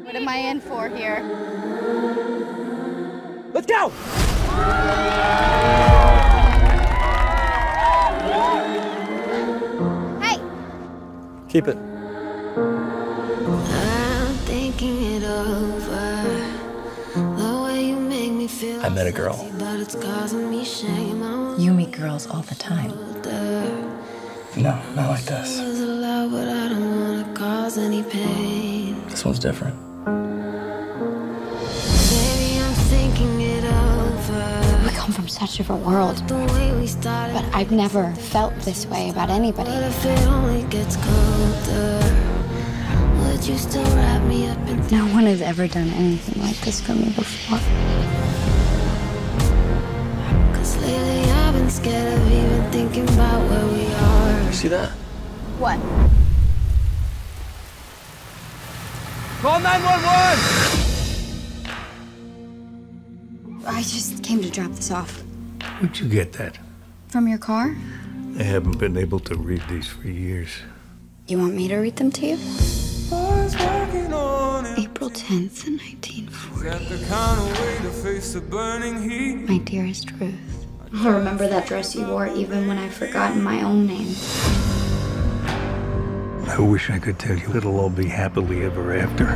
What am I in for here? Let's go! Hey! Keep it. I'm thinking it over. The way you make me feel. I met a girl. But it's causing me shame. You meet girls all the time. No, not like this. Was allowed, but I don't wanna cause any pain. This one's different. Baby, I'm thinking it over. We come from such different worlds, The way we started. but I've never felt this way about anybody. But if it only gets colder, would you still wrap me up in No one has ever done anything like this for me before. Cause lately I've been scared of even thinking about where we are. You see that? What? Call 911! I just came to drop this off. Where'd you get that? From your car? I haven't been able to read these for years. You want me to read them to you? April 10th, 1940. My dearest Ruth. I'll remember that dress you wore even when I've forgotten my own name. I wish I could tell you it'll all be happily ever after.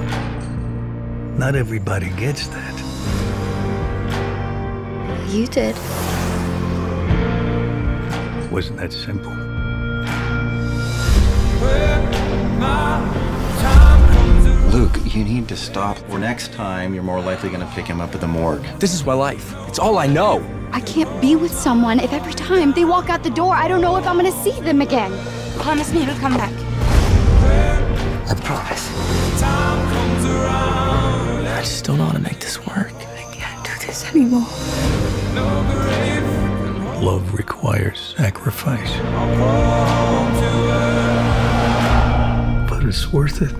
Not everybody gets that. You did. It wasn't that simple. Luke, you need to stop, or next time you're more likely going to pick him up at the morgue. This is my life. It's all I know. I can't be with someone if every time they walk out the door, I don't know if I'm gonna see them again. Promise me it'll come back. I promise. I just still know how to make this work. I can't do this anymore. Love requires sacrifice. But it's worth it.